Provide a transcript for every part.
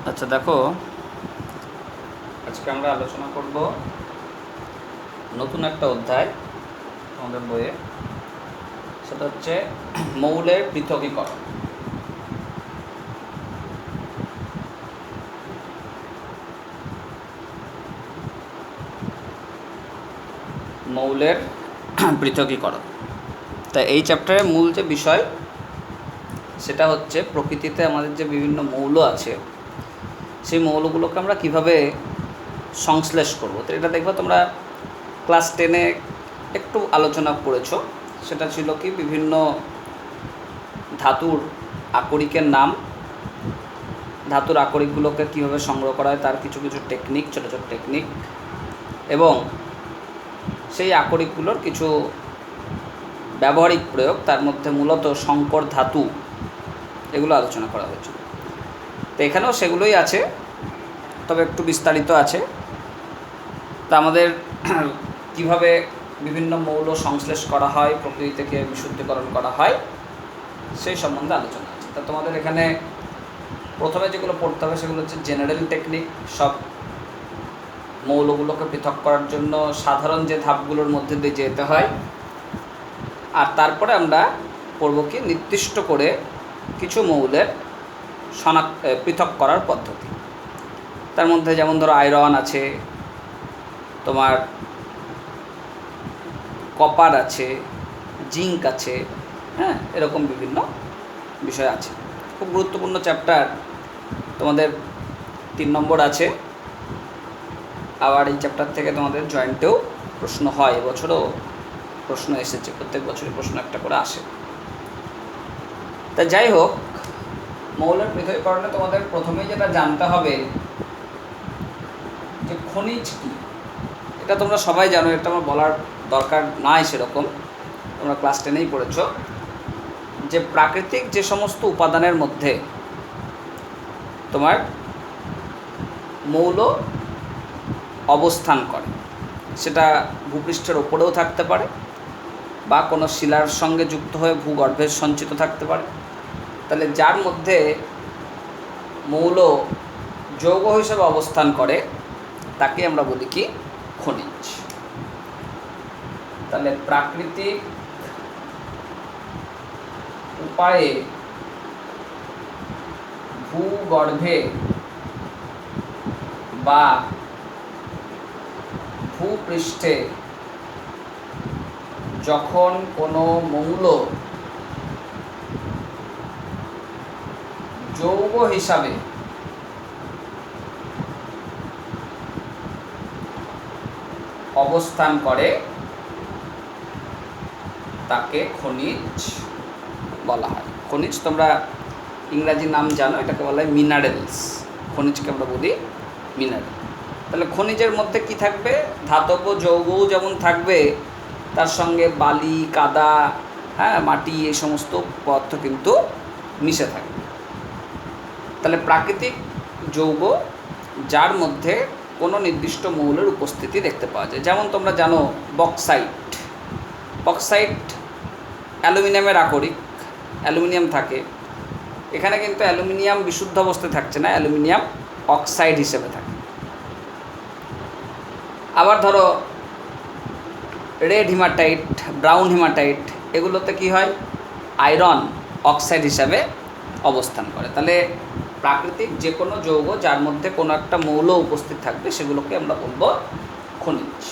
আচ্ছা দেখো, আজকে আমরা আলোচনা করব নতুন একটা অধ্যায় আমাদের বইয়ে। সেটা হচ্ছে মৌলের পৃথকীকরণ। মৌলের পৃথকীকরণ। তা এই চ্যাপ্টারের মূল যে বিষয় সেটা হচ্ছে প্রকৃতিতে আমাদের যে বিভিন্ন মৌল আছে সেই মৌলগুলোকে আমরা কিভাবে সংশ্লেষ করব। তো এটা দেখবা তোমরা ক্লাস 10-এ একটু আলোচনা করেছো। সেটা ছিল কি বিভিন্ন ধাতুর আকরিকের নাম, ধাতুর আকরিকগুলোকে কীভাবে সংগ্রহ করা হয় তার কিছু কিছু টেকনিক, ছোটো ছোটো টেকনিক, এবং সেই আকরিকগুলোর কিছু ব্যবহারিক প্রয়োগ, তার মধ্যে মূলত সংকর ধাতু, এগুলো আলোচনা করা হয়েছিল। তো এখানেও সেগুলোই আছে, তবে একটু বিস্তারিত আছে। তা আমাদের কিভাবে বিভিন্ন মৌল সংশ্লেষ করা হয়, প্রকৃতি থেকে বিশুদ্ধীকরণ করা হয়, সেই সম্বন্ধে আলোচনা আছে। তা তোমাদের এখানে প্রথমে যেগুলো পড়তে হবে সেগুলো হচ্ছে জেনারেল টেকনিক। সব মৌলগুলোকে পৃথক করার জন্য সাধারণ যে ধাপগুলোর মধ্যে দিয়ে যেতে হয়। আর তারপরে আমরা পড়ব কি নির্দিষ্ট করে কিছু মৌলের পৃথক করার পদ্ধতি। তার মধ্যে যেমন ধরো আয়রন আছে, তোমার কপার আছে, জিঙ্ক আছে, হ্যাঁ, এরকম বিভিন্ন বিষয় আছে। খুব গুরুত্বপূর্ণ চ্যাপ্টার। তোমাদের 3 নম্বর আছে। আবার এই চ্যাপ্টার থেকে তোমাদের জয়েন্টেও প্রশ্ন হয়, এবছরও প্রশ্ন এসেছে, প্রত্যেক বছরই প্রশ্ন একটা করে আসে। তা যাই হোক, মৌলের পৃথকীকরণে তোমাদের প্রথমেই যেটা জানতে হবে যে খনিজ কী। এটা তোমরা সবাই জানো, এটা আমার বলার দরকার নাই সেরকম, তোমরা ক্লাস 10-এই পড়েছো যে প্রাকৃতিক যে সমস্ত উপাদানের মধ্যে তোমার মৌল অবস্থান করে, সেটা ভূপৃষ্ঠের ওপরেও থাকতে পারে বা কোনো শিলার সঙ্গে যুক্ত হয়ে ভূগর্ভে সঞ্চিত থাকতে পারে। তাহলে যার মধ্যে মৌল যৌগ হিসেবে অবস্থান করে তাকে আমরা বলি কি খনিজ। তাহলে প্রাকৃতিক উপায়ে ভূগর্ভে বা ভূপৃষ্ঠে যখন কোনো মৌল যৌগ হিসাবে অবস্থান করে তাকে খনিজ বলা হয়। খনিজ তোমরা ইংরাজি নাম জানো, এটাকে বলা হয় মিনারেলস। খনিজকে আমরা বলি মিনারেল। তাহলে খনিজের মধ্যে কি থাকবে? ধাতব যৌগও যেমন থাকবে, তার সঙ্গে বালি, কাদা, হ্যাঁ, মাটি, এই সমস্ত পদার্থ কিন্তু মিশে থাকবে। তাহলে প্রাকৃতিক যৌগ যার মধ্যে কোনো নির্দিষ্ট মৌলের উপস্থিতি দেখতে পাওয়া যায়। যেমন তোমরা জানো বক্সাইট। বক্সাইট অ্যালুমিনিয়ামের আকরিক, অ্যালুমিনিয়াম থাকে এখানে, কিন্তু অ্যালুমিনিয়াম বিশুদ্ধ অবস্থায় থাকছে না, অ্যালুমিনিয়াম অক্সাইড হিসেবে থাকে। আবার ধরো রেড হিমাটাইট, ব্রাউন হিমাটাইট, এগুলোতে কি হয়? আয়রন অক্সাইড হিসাবে অবস্থান করে। তাহলে প্রাকৃতিক যে কোনো যৌগ যার মধ্যে কোনো একটা মৌল উপস্থিত থাকবে সেগুলোকে আমরা বলবো খনিজ।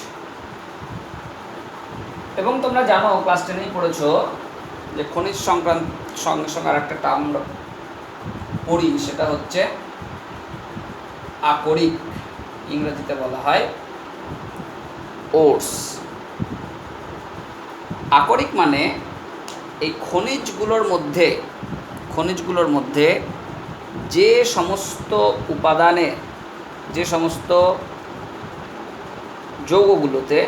এবং তোমরা জানো, ক্লাস 10-এই পড়েছো যে খনিজ সংক্রান্ত সঙ্গে সঙ্গে আর একটা টার্ম আমরা পড়ি, সেটা হচ্ছে আকরিক। ইংরেজিতে বলা হয় ওরস। আকরিক মানে এই খনিজগুলোর মধ্যে যে সমস্ত উপাদানে, যে সমস্ত যৌগগুলোতে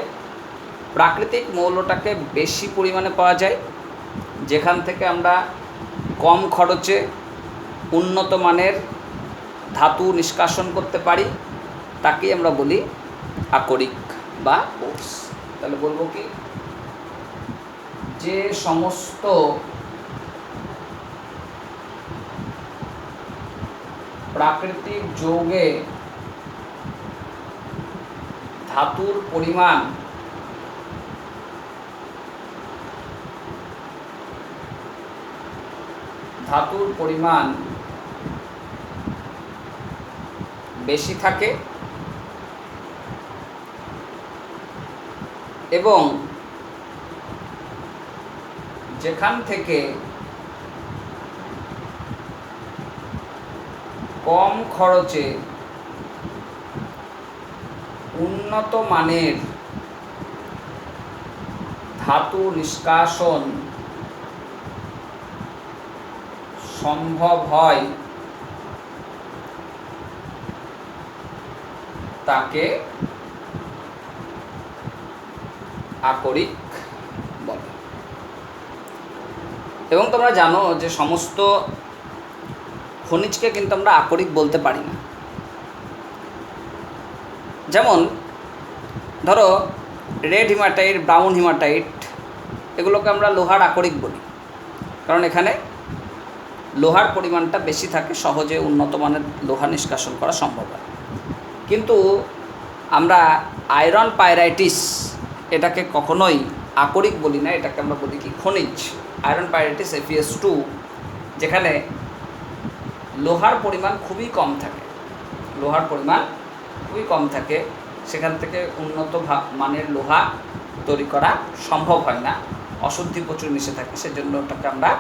প্রাকৃতিক মৌলটাকে বেশি পরিমাণে পাওয়া যায়, যেখান থেকে আমরা কম খরচে উন্নত মানের ধাতু নিষ্কাশন করতে পারি, তাকেই আমরা বলি আকরিক বা ওরস। তাহলে বলবো কি, যে সমস্ত প্রাকৃতিক যৌগে ধাতুর পরিমাণ বেশি থাকে এবং যেখান থেকে কম খরচে উন্নত মানের ধাতু নিষ্কাশন সম্ভব হয় তাকে আকরিক বলে। এবং তোমরা জানো যে সমস্ত খনিজকে কিন্তু আমরা আকরিক বলতে পারি না। যেমন ধরো রেড হিমাটাইট, ব্রাউন হিমাটাইট, এগুলোকে আমরা লোহার আকরিক বলি, কারণ এখানে লোহার পরিমাণটা বেশি থাকে, সহজে উন্নত মানের লোহা নিষ্কাশন করা সম্ভব হয়। কিন্তু আমরা আয়রন পাইরাইটিস এটাকে কখনোই আকরিক বলি না, এটাকে আমরা বলি কি খনিজ। আয়রন পাইরাইটিস FeS2, যেখানে লোহার পরিমাণ খুবই কম থাকে, সেখান থেকে উন্নত মানের লোহা তৈরি করা সম্ভব হয় না, অশুদ্ধি প্রচুর মিশে থাকে, সেজন্য ওটাকে আমরা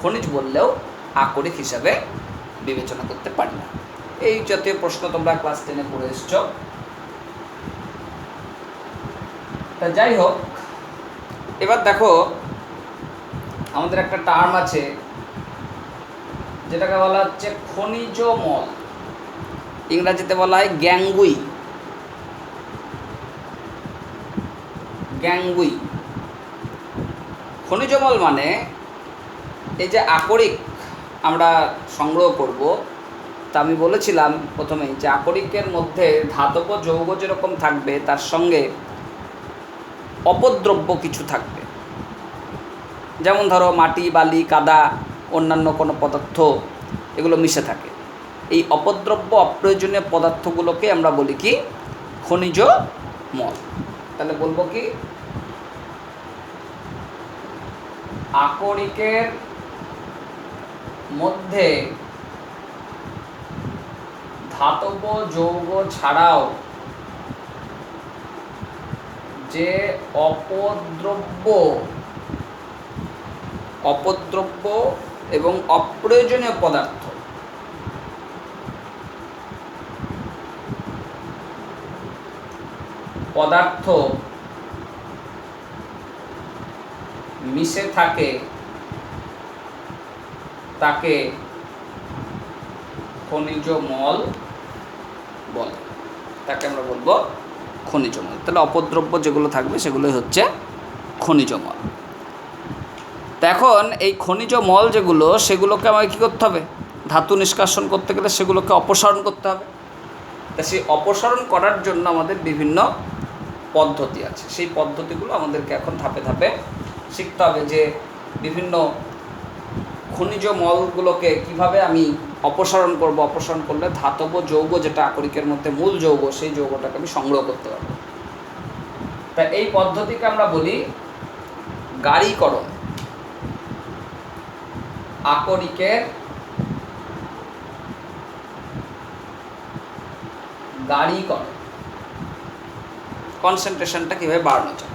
খনিজ বললেও আকরিক হিসাবে বিবেচনা করতে পারি না। এই জাতীয় প্রশ্ন তোমরা ক্লাস 10-এ পড়ে এসছো। তা যাই হোক, এবার দেখো আমাদের একটা টার্ম আছে যেটাকে বলা হচ্ছে খনিজ মল, ইংরাজিতে বলা হয় গ্যাঙ্গুই। খনিজ মল মানে এই যে আকরিক আমরা সংগ্রহ করব, তা আমি বলেছিলাম প্রথমেই যে আকরিকের মধ্যে ধাতব যৌগ যেরকম থাকবে, তার সঙ্গে অপদ্রব্য কিছু থাকবে। যেমন ধরো মাটি, বালি, কাদা, অন্যান্য কোনো পদার্থ এগুলো মিশে থাকে। এই অপদ্রব্য অপ্রয়োজনীয় পদার্থগুলোকে আমরা বলি কি খনিজ মল। তাহলে বলবো কি আকরিকের মধ্যে ধাতব যৌগ ছাড়াও যে অপদ্রব্য এবং অপ্রয়োজনীয় পদার্থ মিশে থাকে তাকে খনিজ মল বলে। তাকে আমরা বলবো খনিজ মল। তাহলে অপদ্রব্য যেগুলো থাকবে সেগুলোই হচ্ছে খনিজ মল। তো এখন এই খনিজ মল যেগুলো, সেগুলোকে আমাকে কী করতে হবে? ধাতু নিষ্কাশন করতে গেলে সেগুলোকে অপসারণ করতে হবে। তা সেই অপসারণ করার জন্য আমাদের বিভিন্ন পদ্ধতি আছে। সেই পদ্ধতিগুলো আমাদেরকে এখন ধাপে ধাপে শিখতে হবে, যে বিভিন্ন খনিজ মলগুলোকে কিভাবে আমি অপসারণ করব। অপসারণ করলে ধাতব যৌগ, যেটা আকরিকের মধ্যে মূল যৌগ, সেই যৌগটাকে আমি সংগ্রহ করতে পারবো। তা এই পদ্ধতিকে আমরা বলি গাড়িকরণ। আকরিকের গাড়িকরণ, কনসেন্ট্রেশনটা কীভাবে বাড়ানো যায়।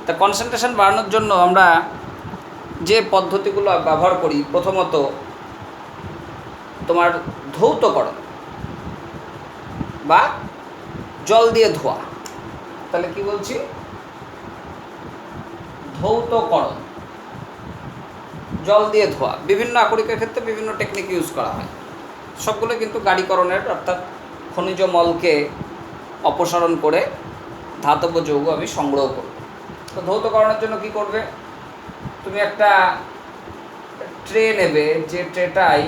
তা কনসেন্ট্রেশন বাড়ানোর জন্য আমরা যে পদ্ধতিগুলো ব্যবহার করি, প্রথমত তোমার ধৌতকরণ বা জল দিয়ে ধোয়া। তাহলে কি বলছি? ধৌতকরণ, জল দিয়ে ধোয়া। বিভিন্ন আকরিকের ক্ষেত্রে বিভিন্ন টেকনিক ইউজ করা হয়, সবগুলো কিন্তু গাড়িকরণের, অর্থাৎ খনিজ মলকে অপসারণ করে ধাতব যৌগ আমি সংগ্রহ করব। তো ধৌতকরণের জন্য কি করবে? তুমি একটা ট্রে নেবে, যে ট্রেটাই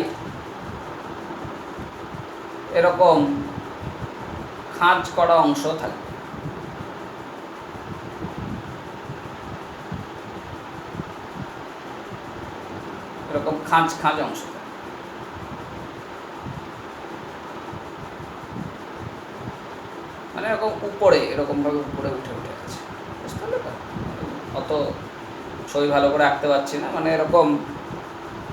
এরকম খাঁজ করা অংশ থাকবে। এরকম খাঁজ অংশ থাকবে। এরকম উপরে এরকমভাবে উপরে উঠে উঠে আছে, বুঝতে পারলে তো? অত ছবি ভালো করে আঁকতে পারছি না, মানে এরকম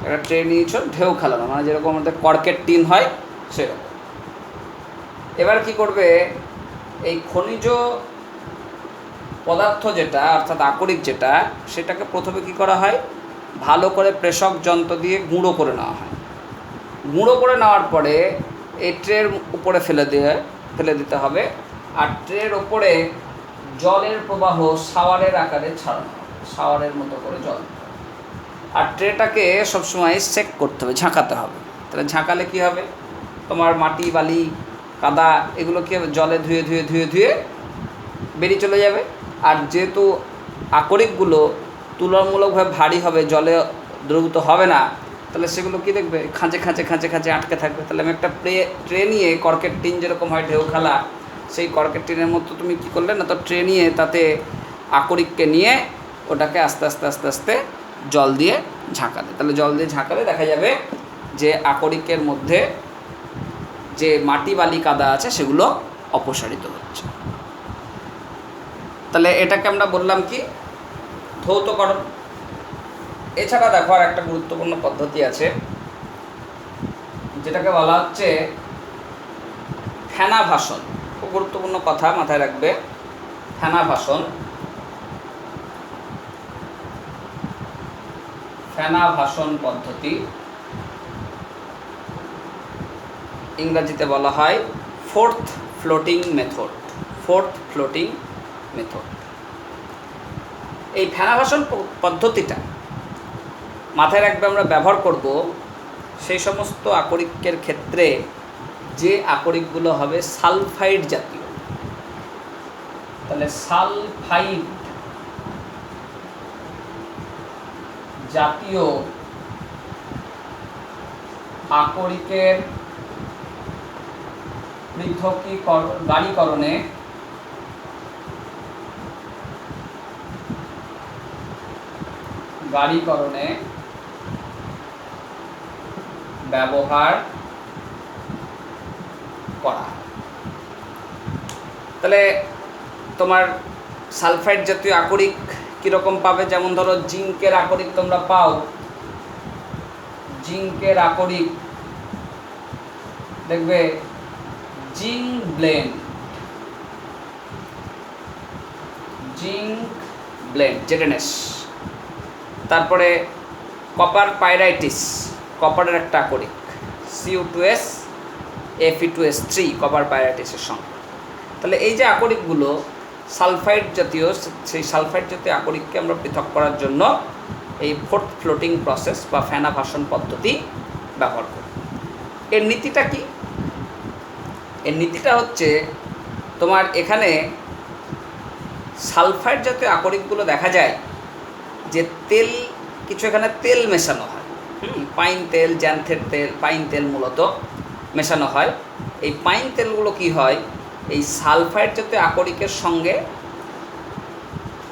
একটা ট্রে নিয়েছ ঢেউ খেলানো, মানে যেরকম আমাদের কর্কের টিন হয় সেরকম। এবার কি করবে, এই খনিজ পদার্থ যেটা অর্থাৎ আকরিক যেটা, সেটাকে প্রথমে কি করা হয়, ভালো করে প্রেষক যন্ত্র দিয়ে গুঁড়ো করে নেওয়া হয়। গুঁড়ো করে নেওয়ার পরে এই ট্রের উপরে ফেলে দিতে হবে, আর ট্রের ওপরে জলের প্রবাহ শাওয়ারের আকারে ছাড়ানো হবে, শাওয়ারের মতো করে জল। আর ট্রেটাকে সবসময় সেক করতে হবে, ঝাঁকাতে হবে। তাহলে ঝাঁকালে কী হবে, তোমার মাটি বালি কাদা এগুলো কী হবে, জলে ধুয়ে ধুয়ে ধুয়ে ধুয়ে বেরিয়ে চলে যাবে। আর যেহেতু আকরিকগুলো তুলনামূলকভাবে ভারী হবে, জলে দ্রবীভূত হবে না, তাহলে সেগুলো কী দেখবে, খাঁচে খাঁচে খাঁচে খাঁচে আটকে থাকবে। তাহলে আমি একটা ট্রে নিয়ে, কর্কের টিন যেরকম হয় ঢেউ খেলা, সেই কর্কের টিনের মতো তুমি কী করলে না, তো ট্রে নিয়ে তাতে আকরিককে নিয়ে ওটাকে আস্তে আস্তে আস্তে আস্তে জল দিয়ে ঝাঁকালে, তাহলে জল দিয়ে ঝাঁকালে দেখা যাবে যে আকরিকের মধ্যে যে মাটি বালি কাদা আছে সেগুলো অপসারিত হচ্ছে। তাহলে এটাকে আমরা বললাম কি, ধৌতকরণ। এছাড়া দেখো আর একটা গুরুত্বপূর্ণ পদ্ধতি আছে, যেটাকে বলা হচ্ছে ফেনাভাসন। খুব গুরুত্বপূর্ণ কথা, মাথায় রাখবে। ফেনাভাসন, ফেনাভাসন পদ্ধতি ইংরেজিতে বলা হয় fourth floating method. Fourth floating method. এই ফেনাভাসন পদ্ধতিটা মাথায় রাখবে, আমরা ব্যবহার করব সেই সমস্ত আকরিকের ক্ষেত্রে যে আকরিকগুলো হবে সালফাইড জাতীয়। তাহলে সালফাইড জাতীয় আকরিকের পৃথকীকরণে ব্যবহার করা। তাহলে তোমার সালফাইড জাতীয় আকরিক কীরকম পাবে, যেমন ধরো জিঙ্কের আকরিক তোমরা পাও, জিঙ্কের আকরিক দেখবে জিঙ্ক ব্লেন্ড, জেডএনএস। তারপরে কপার পাইরাইটিস, কপারের একটা আকরিক Cu2S Fe2S3, কপার পাইরাইটিসের সঙ্গে। তাহলে এই যে আকরিকগুলো সালফাইড জাতীয়, সেই সালফাইড জাতীয় আকরিককে আমরা পৃথক করার জন্য এই ফোর্থ ফ্লোটিং প্রসেস বা ফেনাভাসন পদ্ধতি ব্যবহার করি। এর নীতিটা কি? এর নীতিটা হচ্ছে, তোমার এখানে সালফাইড জাতীয় আকরিকগুলো দেখা যায় যে তেল, কিছু এখানে তেল মেশানো হয়, পাইন তেল, জ্যান্থের তেল, পাইন তেল মূলত মেশানো হয়। এই পাইন তেলগুলো কি হয়, এই সালফাইড জাতীয় আকরিকের সঙ্গে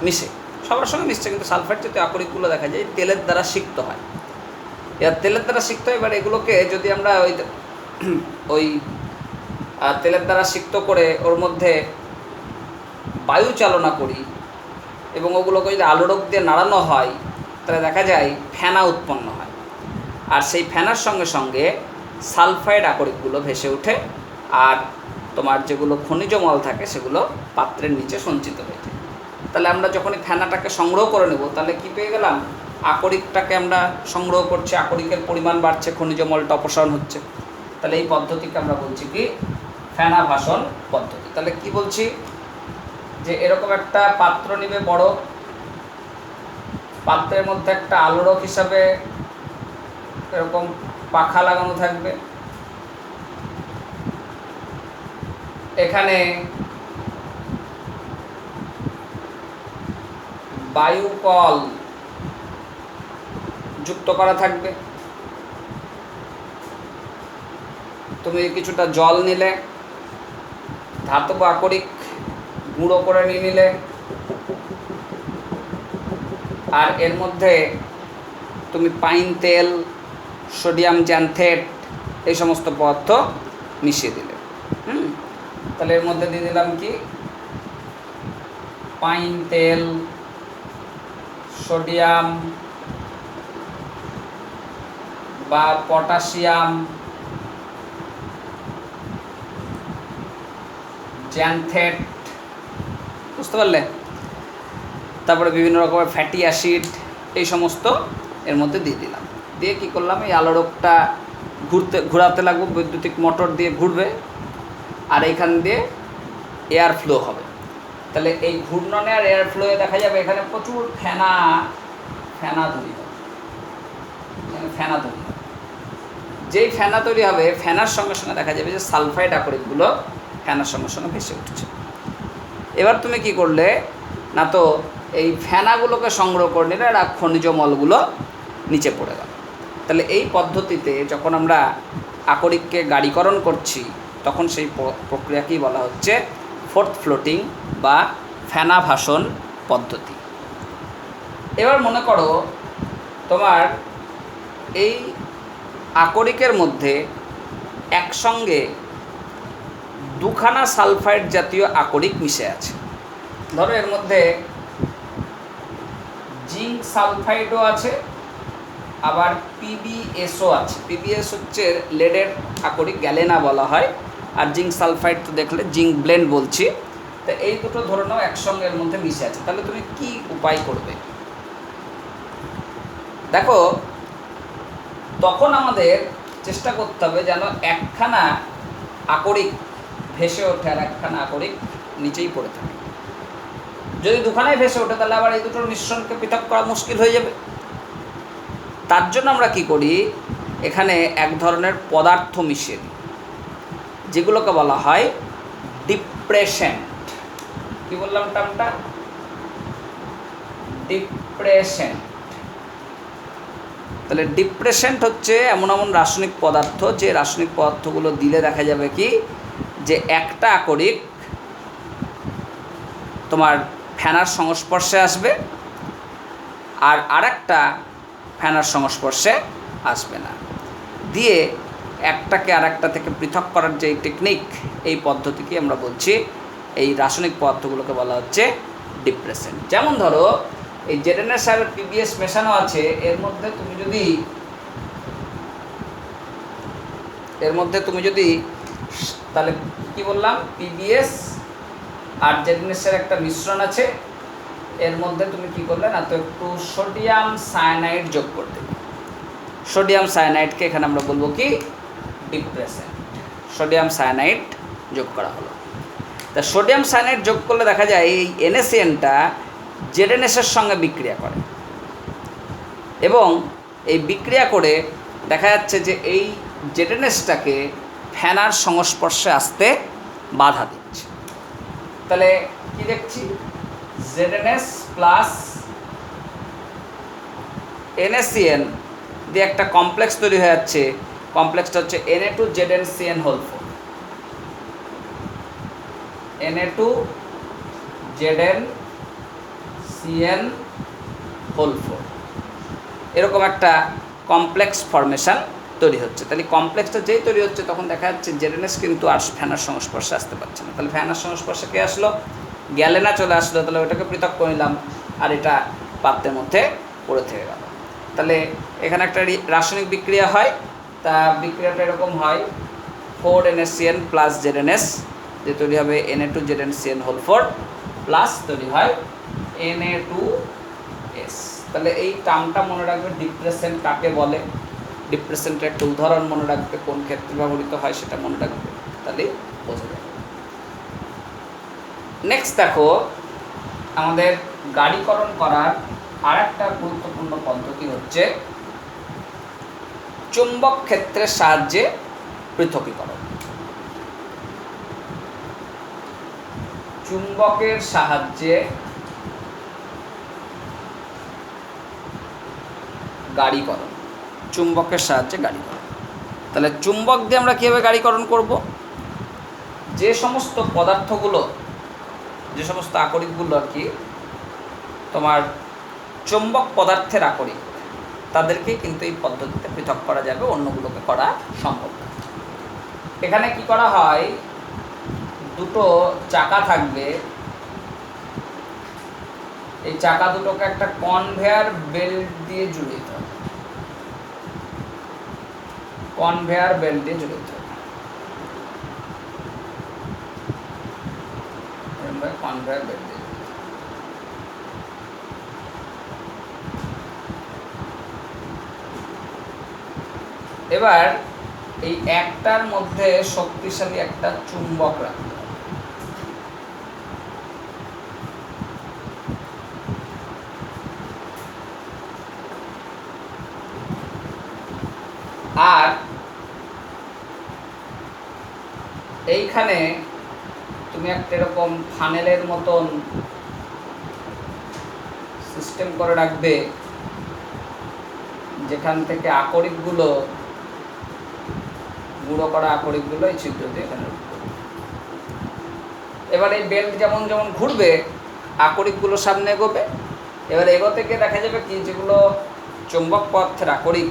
মিশে, সবার সঙ্গে মিশছে, কিন্তু সালফাইড জাতীয় আকরিকগুলো দেখা যায় তেলের দ্বারা সিক্ত হয়। এবার তেলের দ্বারা সিক্ত হয়, এবার এগুলোকে যদি আমরা ওই তেলের দ্বারা সিক্ত করে ওর মধ্যে বায়ু চালনা করি এবং ওগুলোকে যদি আলোড়ক দিয়ে নাড়ানো হয়, তাহলে দেখা যায় ফেনা উৎপন্ন হয়। আর সেই ফেনার সঙ্গে সঙ্গে সালফাইড আকরিকগুলো ভেসে ওঠে, আর তোমার যেগুলো খনিজ মল থাকে সেগুলো পাত্রের নিচে সঞ্চিত হয়ে যায়। তাহলে আমরা যখন এই ফেনাটাকে সংগ্রহ করে নেব, তাহলে কী পেয়ে গেলাম, আকরিকটাকে আমরা সংগ্রহ করছি, আকরিকের পরিমাণ বাড়ছে, খনিজ মলটা অপসারণ হচ্ছে। তাহলে এই পদ্ধতিকে আমরা বলছি কি, ফেনাভাসন পদ্ধতি। তাহলে কি বলছি, যে এরকম একটা পাত্র নিবে, বড় পাত্রের মধ্যে একটা আলোড়ক হিসাবে এরকম পাখা লাগানো থাকবে, এখানে বায়ু কল যুক্ত করা থাকবে। তুমি কিছুটা জল নিলে, ধাতব আকরিক গুঁড়ো করে নিয়ে নিলে, আর এর মধ্যে তুমি পাইন তেল, সোডিয়াম জ্যান্থেট এই সমস্ত পদার্থ মিশিয়ে দিলে। তাহলে এর মধ্যে দিয়ে দিলাম কি পাইন তেল, সোডিয়াম বা পটাশিয়াম, জ্যানথেট, বুঝতে পারলে? তারপরে বিভিন্ন রকমের ফ্যাটি অ্যাসিড, এই সমস্ত এর মধ্যে দিয়ে দিলাম। দিয়ে কি করলাম, এই আলোড়কটা ঘোরাতে লাগবো, বৈদ্যুতিক মোটর দিয়ে ঘুরবে আর এইখান দিয়ে এয়ার ফ্লো হবে। তাহলে এই ঘূর্ণনে আর এয়ার ফ্লোয়ে দেখা যাবে এখানে প্রচুর ফেনা তৈরি হবে। ফেনা তৈরি হবে, যেই ফেনা তৈরি হবে ফেনার সঙ্গে সঙ্গে দেখা যাবে যে সালফাইড আকরিকগুলো ফেনার সঙ্গে সঙ্গে ভেসে উঠছে। এবার তুমি কি করলে না, তো এই ফেনাগুলোকে সংগ্রহ করে নিলে আর খনিজ মলগুলো নিচে পড়ে গেল। তাহলে এই পদ্ধতিতে যখন আমরা আকরিককে গাড়িকরণ করছি তখন সেই প্রক্রিয়াকেই বলা হচ্ছে ফোর্থ ফ্লোটিং বা ফেনা ভাসন পদ্ধতি। এবার মনে করো তোমার এই আকরিকের মধ্যে একসঙ্গে দুখানা সালফাইড জাতীয় আকরিক মিশে আছে। ধরো এর মধ্যে জিঙ্ক সালফাইডও আছে, আবার পিবিএসও আছে। পিবিএস হচ্ছে লেডের আকরিক, গ্যালেনা বলা হয়, আর জিঙ্ক সালফাইড তো দেখলে জিঙ্ক ব্লেন্ড বলছি। তো এই দুটো ধরে নাও একসঙ্গে এর মধ্যে মিশে আছে। তাহলে তুমি কি উপায় করবে দেখো, তখন আমাদের চেষ্টা করতে হবে যেন একখানা আকরিক ভেসে ওঠে আর একখানা আকরিক নিচেই পড়ে থাকে। যদি দুখানায় ভেসে ওঠে তাহলে আবার এই দুটোর মিশ্রণকে পৃথক করা মুশকিল হয়ে যাবে। তার জন্য আমরা কি করি, এখানে এক ধরনের পদার্থ মিশিয়ে দিই, যেগুলোকে বলা হয় ডিপ্রেশেন্ট। কি বললাম টার্মটা? ডিপ্রেশেন্ট। তাহলে ডিপ্রেশেন্ট হচ্ছে এমন এমন রাসায়নিক পদার্থ, যে রাসায়নিক পদার্থগুলো দিলে দেখা যাবে কি যে একটা আকরিক তোমার ফেনার সংস্পর্শে আসবে আর আরেকটা ফেনার সংস্পর্শে আসবে না, দিয়ে একটাকে আরেকটা থেকে পৃথক করার যে টেকনিক, এই পদ্ধতিকে আমরা বলছি, এই রাসায়নিক পদার্থগুলোকে বলা হচ্ছে ডিপ্রেশেন্ট। যেমন ধরো এই জেডএনএস আর পিবিএস মেশানো আছে, এর মধ্যে তুমি যদি তাহলে কি বললাম, পিবিএস আর জেডএনএস এর একটা মিশ্রণ আছে, এর মধ্যে তুমি কি করলে না, তো একটু সোডিয়াম সায়ানাইড যোগ করতে। সোডিয়াম সায়ানাইডকে এখানে আমরা বলবো কি ডিপ্রেশেন্ট। সোডিয়াম সায়ানাইড যোগ করা হলো। তা সোডিয়াম সায়ানাইড যোগ করলে দেখা যায় এই এনএসিএনটা জেডএনএসের সঙ্গে বিক্রিয়া করে, এবং এই বিক্রিয়া করে দেখা যাচ্ছে যে এই জেডএনএসটাকে ফেনার সংস্পর্শে আসতে বাধা দিচ্ছে। তাহলে কি দেখছি, জেডএনএস প্লাস এনএসিএন দিয়ে একটা কমপ্লেক্স তৈরি হয়ে যাচ্ছে। কমপ্লেক্সটা হচ্ছে Na2ZnCN হোল 4, Na2ZnCN হোল 4, এরকম একটা কমপ্লেক্স ফরমেশান তৈরি হচ্ছে। তাহলে কমপ্লেক্সটা যেই তৈরি হচ্ছে তখন দেখা যাচ্ছে জেডএনএস কিন্তু আর ফেনার সংস্পর্শে আসতে পারছে না। তাহলে ফেনার সংস্পর্শে কে আসলো, গ্যালেনা চলে আসলো। তাহলে ওটাকে পৃথক করে নিলাম আর এটা পাত্রের মধ্যে পড়ে থেকে গেল। তাহলে এখানে একটা রাসায়নিক বিক্রিয়া হয়, তা বিক্রিয়াটা এরকম হয় 4NaCN প্লাস জেডএনএস, যে তৈরি হবে Na2ZnCN হোল 4 প্লাস তৈরি হয় Na2S। তাহলে এই টার্মটা মনে রাখবে, ডিপ্রেশেন্ট কাকে বলে, ডিপ্রেশেন্টের একটা উদাহরণ মনে রাখবে, কোন ক্ষেত্রে ব্যবহৃত হয় সেটা মনে রাখবে, তাহলে বোঝা যাবে। নেক্সট দেখো, আমাদের গাড়িকরণ করার আর একটা গুরুত্বপূর্ণ পদ্ধতি হচ্ছে চুম্বক ক্ষেত্রের সাহায্যে পৃথকীকরণ। চুম্বকের সাহায্যে গাড়িকরণ, চুম্বকের সাহায্যে গাড়িকরণ। তাহলে চুম্বক দিয়ে আমরা কীভাবে গাড়িকরণ করব, যে সমস্ত পদার্থগুলো, যে সমস্ত আকরিকগুলো আর কি তোমার চুম্বক পদার্থের আকরিক, তাদেরকে কিন্তু এই পদ্ধতিতে পৃথক করা যাবে, অন্যগুলোকে করা সম্ভব না। এখানে কি করা হয়, দুটো চাকা থাকবে, এই চাকা দুটোকে একটা কনভেয়ার বেল্ট দিয়ে জুড়ে দিতে হবে, কনভেয়ার বেল্ট দিয়ে জুড়ে দিতে হবে, কনভেয়ার বেল্ট দিয়ে। এবার এই একটার মধ্যে শক্তিশালী একটা চুম্বক রাখতে হবে, আর এইখানে তুমি একটা এরকম ফানেলের মতন সিস্টেম করে রাখবে, যেখান থেকে আকরিকগুলো, গুঁড়ো করা আকরিকগুলো এই ছিদ্র দিয়ে এখানে ঢুকবে। এবার এই বেল্ট যেমন যেমন ঘুরবে আকরিকগুলো সামনে এগোবে। এবার এগোতে গিয়ে দেখা যাবে কি, যেগুলো চুম্বক পদার্থের আকরিক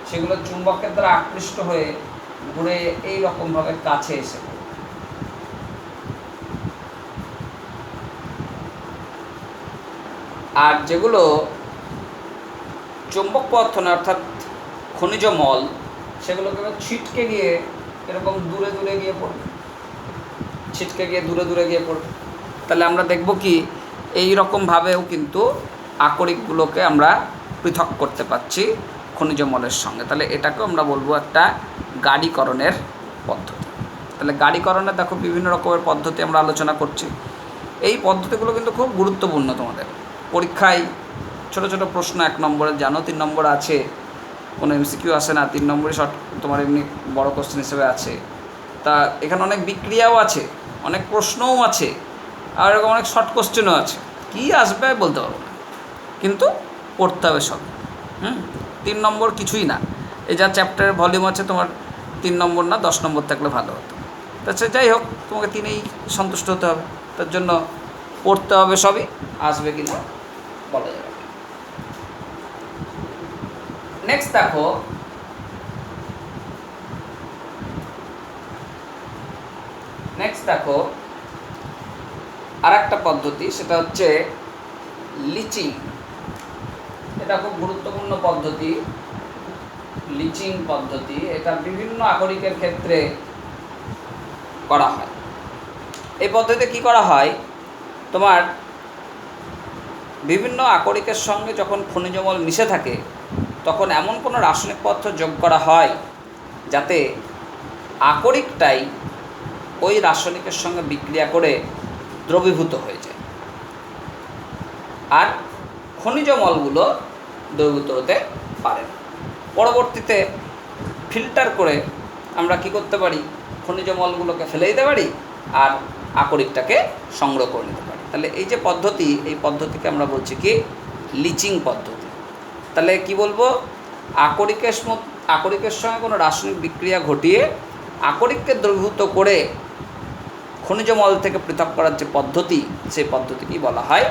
সেগুলো চুম্বকের দ্বারা আকৃষ্ট হয়ে ঘুরে এই রকমভাবে কাছে এসে পড়বে। আর যেগুলো চুম্বক পদার্থ না, অর্থাৎ খনিজ মল, সেগুলোকে ছিটকে গিয়ে এরকম দূরে দূরে গিয়ে পড়বে, ছিটকে গিয়ে দূরে দূরে গিয়ে পড়বে। তাহলে আমরা দেখব কি, এই রকমভাবেও কিন্তু আকরিকগুলোকে আমরা পৃথক করতে পারছি খনিজ মলের সঙ্গে। তাহলে এটাকেও আমরা বলবো একটা গাড়িকরণের পদ্ধতি। তাহলে গাড়িকরণের দেখো বিভিন্ন রকমের পদ্ধতি আমরা আলোচনা করছি। এই পদ্ধতিগুলো কিন্তু খুব গুরুত্বপূর্ণ। তোমাদের পরীক্ষায় ছোট ছোট প্রশ্ন 1 নম্বরের জানো, 3 নম্বর আছে, কোনো এমসিকিউ আসে না, 3 নম্বরই শর্ট তোমার এমনি বড় কোশ্চেন হিসেবে আছে। তা এখানে অনেক বিক্রিয়াও আছে, অনেক প্রশ্নও আছে, আর এরকম অনেক শর্ট কোশ্চেনও আছে। কী আসবে বলতে পারবো না, কিন্তু পড়তে হবে সব। 3 নম্বর কিছুই না, এই যা চ্যাপ্টারের ভলিউম আছে তোমার 3 নম্বর না 10 নম্বর থাকলে ভালো হতো। তাছাড়া যাই হোক, তোমাকে 3এই সন্তুষ্ট হতে হবে। তার জন্য পড়তে হবে সবই, আসবে কি না বলা যাবে। নেক্সট দেখো, আর একটা পদ্ধতি, সেটা হচ্ছে লিচিং। এটা খুব গুরুত্বপূর্ণ পদ্ধতি, লিচিং পদ্ধতি। এটা বিভিন্ন আকরিকের ক্ষেত্রে করা হয়। এই পদ্ধতিতে কি করা হয়, তোমার বিভিন্ন আকরিকের সঙ্গে যখন খনিজ মল মিশে থাকে তখন এমন কোনো রাসায়নিক পদার্থ যোগ করা হয় যাতে আকরিকটাই ওই রাসায়নিকের সঙ্গে বিক্রিয়া করে দ্রবীভূত হয়ে যায়, আর খনিজ মলগুলো দ্রবীভূত হতে পারে না। পরবর্তীতে ফিল্টার করে আমরা কি করতে পারি, খনিজ মলগুলোকে ফেলে দিতে পারি আর আকরিকটাকে সংগ্রহ করে নিতে পারি। তাহলে এই যে পদ্ধতি, এই পদ্ধতিকে আমরা বলছি কি, লিচিং পদ্ধতি। তাহলে কি বলবো, আকরিকের সঙ্গে কোনো রাসায়নিক বিক্রিয়া ঘটিয়ে আকরিককে দ্রবীভূত করে খনিজ মল থেকে পৃথক করার যে পদ্ধতি, সেই পদ্ধতিকেই বলা হয়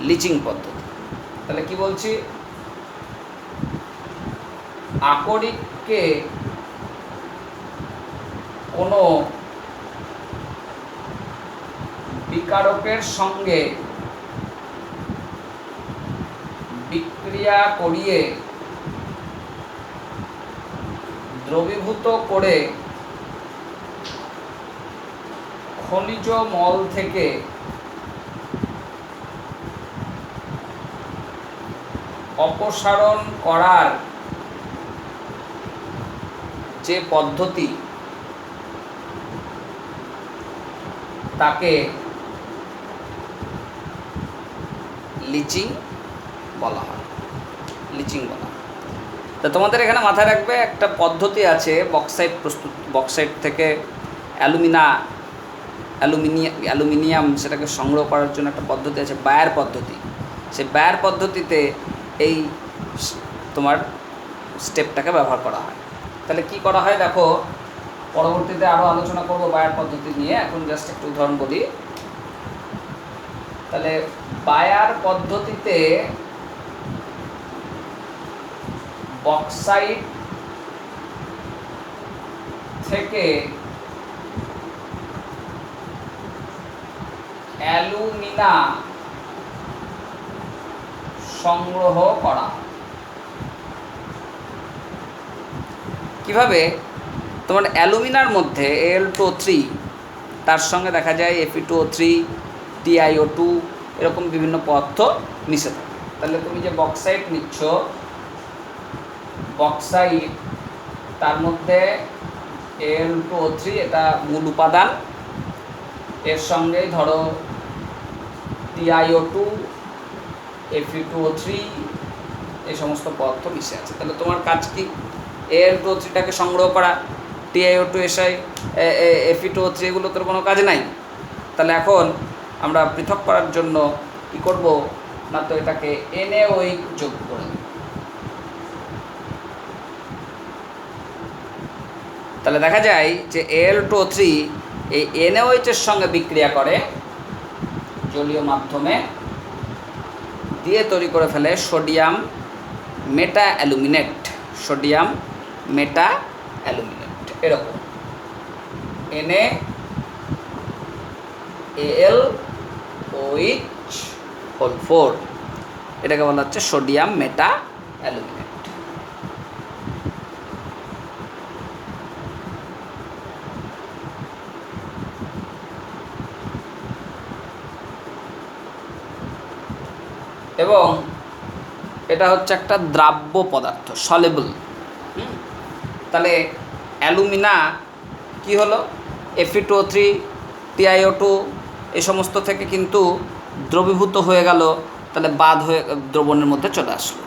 লিচিং পদ্ধতি। তাহলে কি বলছি, আকরিককে কোনো বিকারকের সঙ্গে বিক্রিয়া করিয়ে দ্রবীভূত করে খনিজ মল থেকে অপসারণ করার যে পদ্ধতি, তাকে লিচিং বলা হয়, লিচিং বলা হয়। তা তোমাদের এখানে মাথায় রাখবে, একটা পদ্ধতি আছে বক্সাইট থেকে অ্যালুমিনিয়াম সেটাকে সংগ্রহ করার জন্য একটা পদ্ধতি আছে, বায়ার পদ্ধতি। সেই বায়ার পদ্ধতিতে এই তোমার স্টেপটাকে ব্যবহার করা হয়। তাহলে কি করা হয় দেখো, পরবর্তীতে আরও আলোচনা করব বায়ার পদ্ধতি নিয়ে, এখন জাস্ট একটু উদাহরণ বলি। তাহলে বায়ার পদ্ধতিতে বক্সাইট থেকে অ্যালুমিনা সংগ্রহ করা। কিভাবে? তোমার অ্যালুমিনার মধ্যে Al2O3, তার সঙ্গে দেখা যায় Fe2O3, TiO2, এরকম বিভিন্ন পদার্থ মিশে থাকে। তাহলে তুমি যে বক্সাইট নিচ্ছ, বক্সাইট তার মধ্যে Al2O3 এটা মূল উপাদান, এর সঙ্গে ধরো TiO2, Fe2O3, এই সমস্ত পদার্থ মিশে আছে। তাহলে তোমার কাজ কি? Al2O3টাকে সংগ্রহ করা, TiO2, Fe2O3 এগুলো তোর কোনো কাজ নাই। তাহলে এখন আমরা পৃথক করার জন্য কি করব না, তো এটাকে NaOH যোগ করে দেব। তাহলে দেখা যায় যে Al2O3 এই NaOH এর সঙ্গে বিক্রিয়া করে জলীয় মাধ্যমে, দিয়ে তৈরি করে ফেলে সোডিয়াম মেটা অ্যালুমিনেট। সোডিয়াম মেটা অ্যালুমিনেট এরকম NaAlOH4, এটাকে বলা হচ্ছে সোডিয়াম মেটা অ্যালুমিনেট। এবং এটা হচ্ছে একটা দ্রাব্য পদার্থ, সলেবল। তাহলে অ্যালুমিনা কি হলো? Fe2O3, TiO2 এই সমস্ত থেকে কিন্তু দ্রবীভূত হয়ে গেল, তাহলে বাদ হয়ে দ্রবণের মধ্যে চলে আসলো।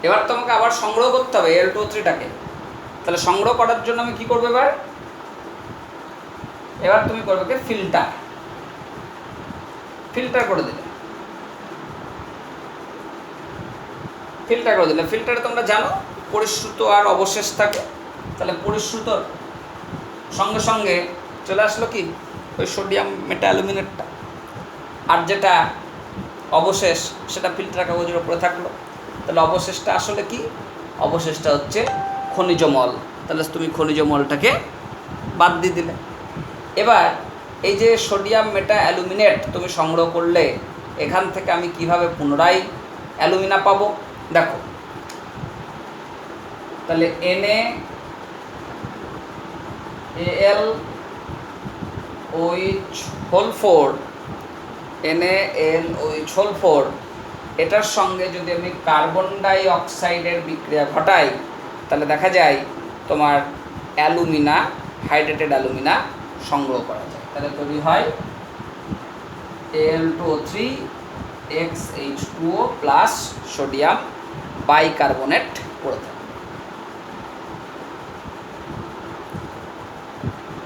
এবার তোমাকে আবার সংগ্রহ করতে হবে Al2O3টাকে। তাহলে সংগ্রহ করার জন্য আমি কি করবো? এবার তুমি করবে কি? ফিল্টার করে দিলে। ফিল্টারে তোমরা জানো পরিশ্রুত আর অবশেষ থাকে। তাহলে পরিশ্রুতর সঙ্গে সঙ্গে চলে আসলো কি? ওই সোডিয়াম মেটা অ্যালুমিনেটটা। আর যেটা অবশেষ সেটা ফিল্টার কাগজের উপরে থাকলো। তাহলে অবশেষটা আসলে কি? অবশেষটা হচ্ছে খনিজ মল। তাহলে তুমি খনিজ মলটাকে বাদ দিয়ে দিলে। এবার এই যে সোডিয়াম মেটা অ্যালুমিনেট তুমি সংগ্রহ করলে, এখান থেকে আমি কিভাবে পুনরায় অ্যালুমিনা পাবো? দেখো, তাহলে NaLOH4 এটার সঙ্গে যদি আমি কার্বন ডাই অক্সাইডের বিক্রিয়া ঘটাই, তাহলে দেখা যায় তোমার অ্যালুমিনা, হাইড্রেটেড অ্যালুমিনা সংগ্রহ করা যায়। তাহলে তৈরি হয় Al2O3 XH2O plus sodium bicarbonate করে থাকে।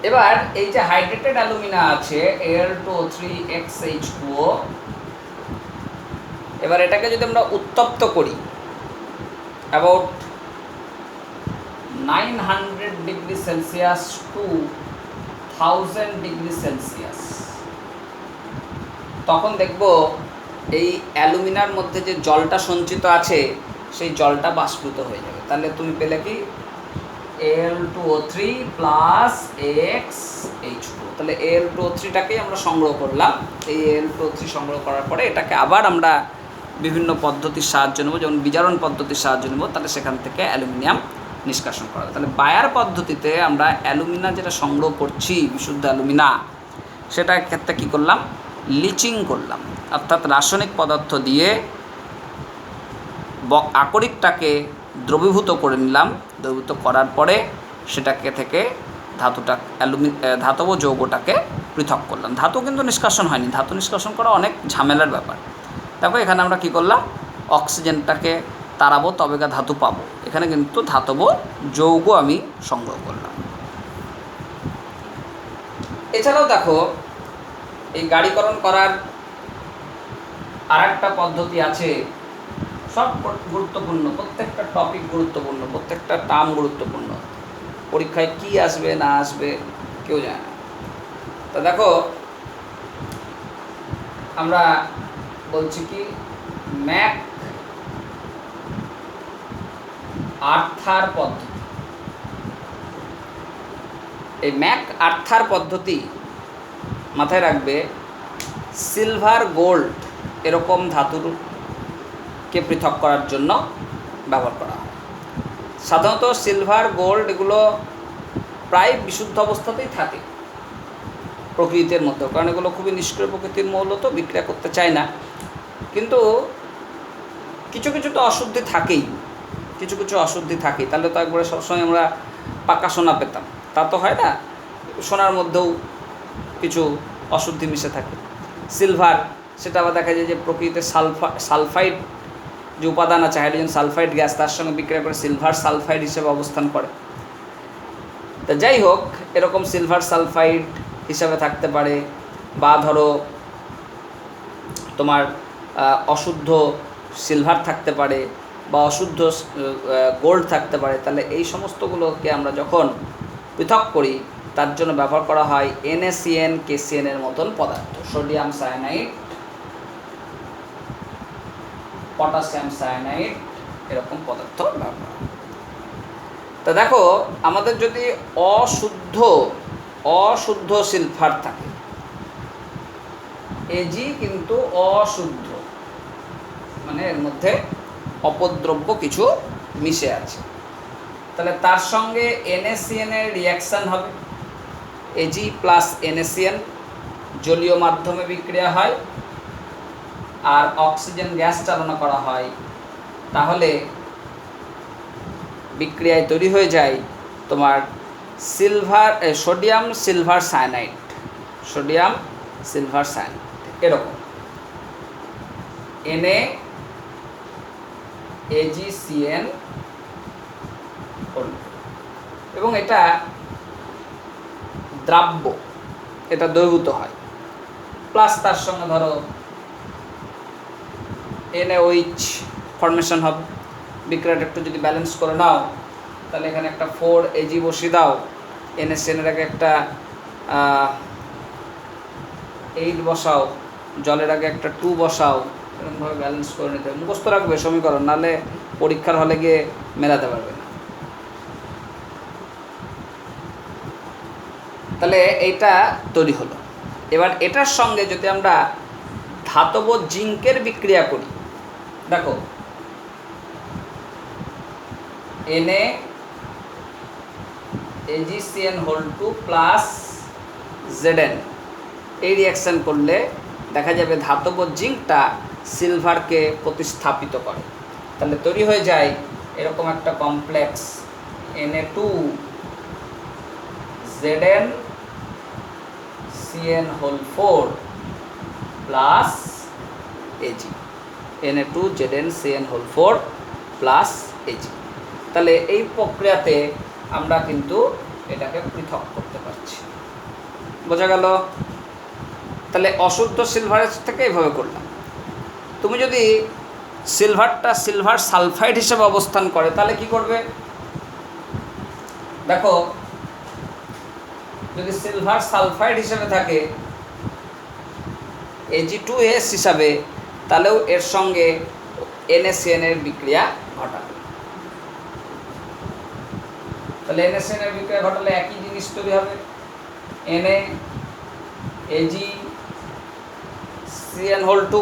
এবার এই যে হাইড্রেটেড অ্যালুমিনা আছে Al2O3 XH2O, এবার এটাকে যদি আমরা উত্তপ্ত করি about 900 degree Celsius to 1000 degree Celsius, তখন দেখব এই অ্যালুমিনার মধ্যে যে জলটা সঞ্চিত আছে সেই জলটা বাষ্পীভূত হয়ে যাবে। তাহলে তুমি পেলে কি? Al2O3 plus XH2। তাহলে Al2O3টাকেই আমরা সংগ্রহ করলাম। এই Al2O3 সংগ্রহ করার পরে এটাকে আবার আমরা বিভিন্ন পদ্ধতির সাহায্য নেব, যেমন বিজারণ পদ্ধতির সাহায্য নেব, তাহলে সেখান থেকে অ্যালুমিনিয়াম নিষ্কাশন করা হবে। তাহলে বায়ার পদ্ধতিতে আমরা অ্যালুমিনা যেটা সংগ্রহ করছি, বিশুদ্ধ অ্যালুমিনা, সেটার ক্ষেত্রে কী করলাম? লিচিং করলাম, অর্থাৎ রাসায়নিক পদার্থ দিয়ে আকরিকটাকে দ্রবীভূত করে নিলাম। দ্রবীভূত করার পরে সেটাকে থেকে ধাতব যৌগটাকে পৃথক করলাম। ধাতু কিন্তু নিষ্কাশন হয়নি, ধাতু নিষ্কাশন করা অনেক ঝামেলার ব্যাপার। দেখো এখানে আমরা কী করলাম? অক্সিজেনটাকে তাড়াবো, তবে ধাতু পাবো। এখানে কিন্তু ধাতব যৌগ আমি সংগ্রহ করলাম। এছাড়াও দেখো, এই গাড়িকরণ করার আর একটা পদ্ধতি আছে। সব গুরুত্বপূর্ণ, প্রত্যেকটা টপিক গুরুত্বপূর্ণ, প্রত্যেকটা টার্ম গুরুত্বপূর্ণ। পরীক্ষায় কি আসবে না আসবে কেউ জানে না। তো দেখো, আমরা বলছি কি? ম্যাক আর্থার পদ্ধতি। এই ম্যাক আর্থার পদ্ধতি মাথায় রাখবে সিলভার গোল্ড এরকম ধাতুকে পৃথক করার জন্য ব্যবহার করা হয়। সাধারণত সিলভার গোল্ড এগুলো প্রায় বিশুদ্ধ অবস্থাতেই থাকে প্রকৃতির মধ্যে, কারণ এগুলো খুবই নিষ্ক্রিয় প্রকৃতির মৌল, তো বিক্রিয়া করতে চায় না। কিন্তু কিছু কিছু তো অশুদ্ধি থাকেই, কিছু কিছু অশুদ্ধি থাকেই, তাহলে তো একবারে সবসময় আমরা পাকা সোনা পেতাম, তা তো হয় না। সোনার মধ্যেও কিছু অশুদ্ধি মিশে থাকে। সিলভার সেটা আবার দেখা যায় যে প্রকৃতিতে সালফাইড যে উপাদান আছে, হাইড্রোজেন সালফাইড গ্যাস, তার সঙ্গে বিক্রিয়া করে সিলভার সালফাইড হিসেবে অবস্থান করে। তা যাই হোক, এরকম সিলভার সালফাইড হিসাবে থাকতে পারে, বা ধরো তোমার অশুদ্ধ সিলভার থাকতে পারে, বা অশুদ্ধ গোল্ড থাকতে পারে। তাহলে এই সমস্তগুলোকে আমরা যখন পৃথক করি তার জন্য ব্যবহার করা হয় NaCN KCN এর মতন পদার্থ, সোডিয়াম সায়ানাইড, পটাশিয়াম সায়ানাইড, এরকম পদার্থ ব্যবহার করা হয়। তা দেখো, আমাদের যদি অশুদ্ধ সিলভার থাকে, Ag কিন্তু অশুদ্ধ, মানে এর মধ্যে অপদ্রব্য কিছু মিশে আছে, তাহলে তার সঙ্গে NaCN এর রিয়াকশান হবে। Ag প্লাস NaCN জলীয় মাধ্যমে বিক্রিয়া হয়, আর অক্সিজেন গ্যাস চালনা করা হয়, তাহলে বিক্রিয়ায় তৈরি হয়ে যায় তোমার sodium silver cyanide, sodium silver cyanide এরকম NaAgCN, এবং এটা দ্রাব্য, এটা দ্রবীভূত হয়। প্লাস তার সঙ্গে ধরো NaOH ফর্মেশন হবে। বিক্রিয়াটা একটু যদি ব্যালেন্স করে নাও, তাহলে এখানে একটা 4Ag বসিয়ে দাও, NaCN এর আগে একটা 8 বসাও, জলের আগে একটা 2 বসাও, এরকমভাবে ব্যালেন্স করে নিতে হবে। মুখস্থ রাখবে সমীকরণ, নাহলে পরীক্ষার হলে গিয়ে মেলাতে পারবে না। তাহলে এইটা তৈরি হলো। এবার এটার সঙ্গে যদি আমরা ধাতব জিঙ্কের বিক্রিয়া করি, দেখো NaAgCN2 প্লাস Zn, এই রিয়াকশান করলে দেখা যাবে ধাতব জিঙ্কটা সিলভারকে প্রতিস্থাপিত করে। তাহলে তৈরি হয়ে যায় এরকম একটা complex Na2ZnCN4 plus Ag, Na2ZnCN4 plus Ag। তাহলে এই প্রক্রিয়াতে আমরা কিন্তু এটাকে পৃথক করতে পারছি। বোঝা গেল? তাহলে অশুদ্ধ সিলভারের থেকে এইভাবে করলাম। তুমি যদি সিলভারটা সিলভার সালফাইড হিসেবে অবস্থান করে, তাহলে কি করবে? দেখো, যদি সিলভার সালফাইড হিসেবে থাকে Ag2S হিসাবে, তাহলেও এর সঙ্গে NaCN এর বিক্রিয়া ঘটাবে। তাহলে NaCN এর বিক্রিয়া ঘটালে একই জিনিস তৈরি হবে, NaAgCN2,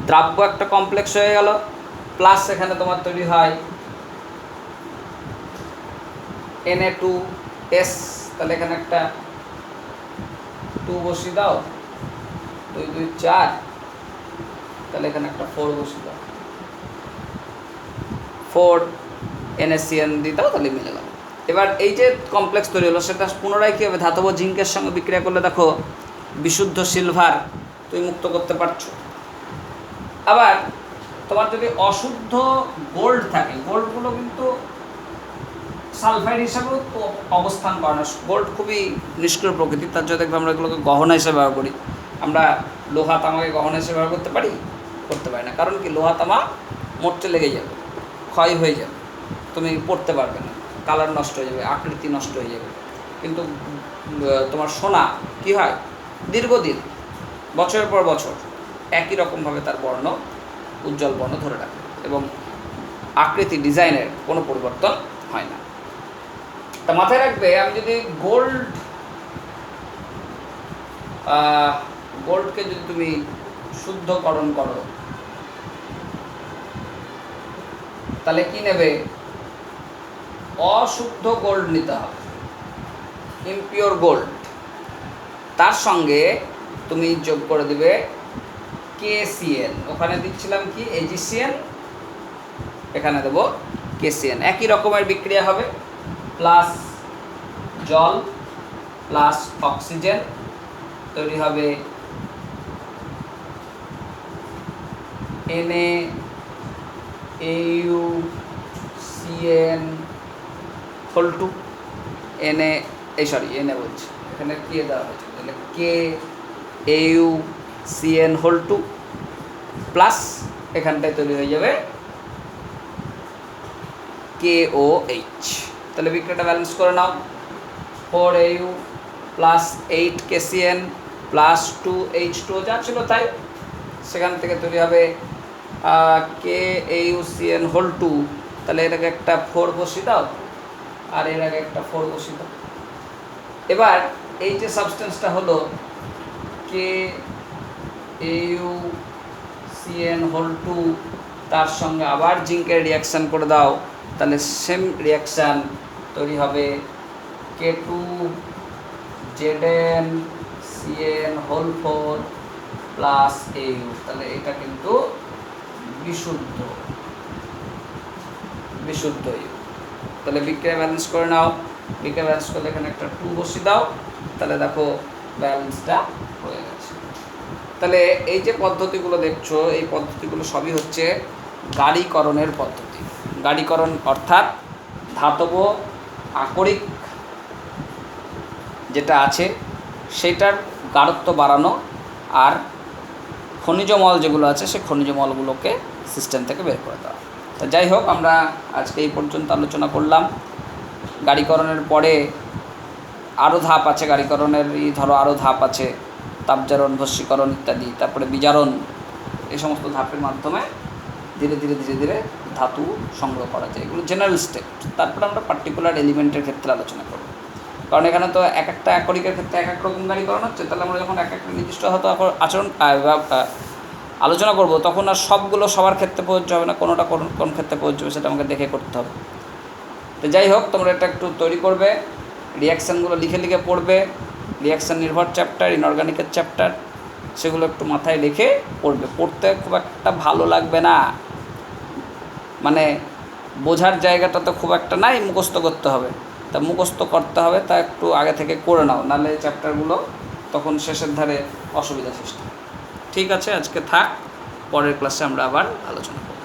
দ্রাব্য একটা কমপ্লেক্স হয়ে গেল, প্লাস এখানে তোমার তৈরি হয় Na2S, তাহলে এখানে একটা 2 বসিয়ে দাও, 2 2 4, তাহলে এখানে একটা 4 বসিয়ে দাও, 4 NaCN দিয়ে দাও, তাহলে মিলে গেল। এবার এই যে কমপ্লেক্স তৈরি হলো, সেটা পুনরায় কী হবে? ধাতব জিঙ্কের সঙ্গে বিক্রিয়া করলে দেখো বিশুদ্ধ সিলভার তুমি মুক্ত করতে পারছো। আবার তোমার যদি অশুদ্ধ গোল্ড থাকে, গোল্ডগুলো কিন্তু সালফাইড হিসাবেও অবস্থান করে না। গোল্ড খুবই নিষ্ক্রিয় প্রকৃতির, তার জন্য দেখবে আমরা এগুলোকে গহনা হিসেবে ব্যবহার করি। আমরা লোহা তামাকে গহনা হিসেবে ব্যবহার করতে পারি না, কারণ কি? লোহা তামা মরতে লেগে যাবে, ক্ষয় হয়ে যাবে, তুমি পড়তে পারবে না, কালার নষ্ট হয়ে যাবে, আকৃতি নষ্ট হয়ে যাবে। কিন্তু তোমার সোনা কী হয়? দীর্ঘদিন, বছরের পর বছর একই রকমভাবে তার বর্ণ, উজ্জ্বল বর্ণ ধরে রাখে, এবং আকৃতি ডিজাইনের কোনো পরিবর্তন হয় না। তা মাথায় রাখবে, আমি যদি গোল্ড গোল্ডকে যদি তুমি শুদ্ধকরণ করো তাহলে কি নেবে, অশুদ্ধ গোল্ড নিতে হবে, ইমপিওর গোল্ড। তার সঙ্গে তুমি যোগ করে দেবে KCl, ওখানে দিচ্ছিলাম কি AgCl, এখানে দেবো KCl। একই রকমের বিক্রিয়া হবে, প্লাস জল প্লাস অক্সিজেন তৈরি হবে NaAuCN2, Na বলছি, এখানে কি দেওয়া হয়েছে, তাহলে KAuCN2 প্লাস এখানটায় তৈরি হয়ে যাবে KOH। তাহলে বিক্রিয়াটা ব্যালেন্স করে নাও, 4Au plus 8KCN plus 2H2 যা ছিল তাই, সেখান থেকে তৈরি হবে KAuCN2। তাহলে এটাকে একটা 4 বসিয়ে দাও আর এর আগে একটা 4 বসিয়ে দাও। এবার এই যে সাবস্টেন্সটা হলো KAuCN2, তার সঙ্গে আবার জিঙ্কের রিয়াকশান করে দাও, তাহলে সেম রিয়াকশান তৈরি হবে K2ZnCN4 প্লাস Au। তাহলে এটা কিন্তু বিশুদ্ধ ইউ। তাহলে বিক্রিয়া ব্যালেন্স করে নাও, বিক্রিয়া ব্যালেন্স করলে এখানে একটা 2 বসিয়ে দাও, তাহলে দেখো ব্যালেন্সটা হয়ে গেছে। তাহলে এই যে পদ্ধতিগুলো দেখছো, এই পদ্ধতিগুলো সবই হচ্ছে গাড়িকরণের পদ্ধতি। গাড়িকরণ অর্থাৎ ধাতব আকরিক যেটা আছে সেটার গাঢ়ত্ব বাড়ানো, আর খনিজ মল যেগুলো আছে সেই খনিজ মলগুলোকে সিস্টেম থেকে বের করে দেওয়া। তো যাই হোক, আমরা আজকে এই পর্যন্ত আলোচনা করলাম। গাড়িকরণের পরে আরও ধাপ আছে, গাড়িকরণের ধরো আরও ধাপ আছে, তাপজারণ, ভস্মীকরণ ইত্যাদি, তারপরে বিজারণ, এই সমস্ত ধাপের মাধ্যমে ধীরে ধীরে ধীরে ধীরে ধাতু সংগ্রহ করা যায়। এগুলো জেনারেল স্টেপ। তারপরে আমরা পার্টিকুলার এলিমেন্টের ক্ষেত্রে আলোচনা করব, কারণ এখানে তো এক একটা আকরিকের ক্ষেত্রে এক এক রকম গাড়িকরণ হচ্ছে। তাহলে আমরা যখন এক একটা নির্দিষ্ট হয়তো আচরণ আলোচনা করব, তখন আর সবগুলো সবার ক্ষেত্রে প্রযোজ্য হবে না, কোনোটা কোন ক্ষেত্রে প্রযোজ্য হবে সেটা আমাকে দেখে করতে হবে। তো যাই হোক, তোমরা এটা একটু তৈরি করবে, রিয়াকশানগুলো লিখে লিখে পড়বে, রিয়াকশান নির্ভর চ্যাপ্টার, ইনঅর্গানিকের চ্যাপ্টার, সেগুলো একটু মাথায় রেখে পড়বে। পড়তে খুব একটা ভালো লাগবে না, মানে বোঝার জায়গাটা তো খুব একটা নাই, মুখস্থ করতে হবে। তা মুখস্থ করতে হবে, তা একটু আগে থেকে করে নাও, নাহলে চ্যাপ্টারগুলো তখন শেষের ধারে অসুবিধা সৃষ্টি। ঠিক আছে, আজকে থাক, পরের ক্লাসে আমরা আবার আলোচনা করব।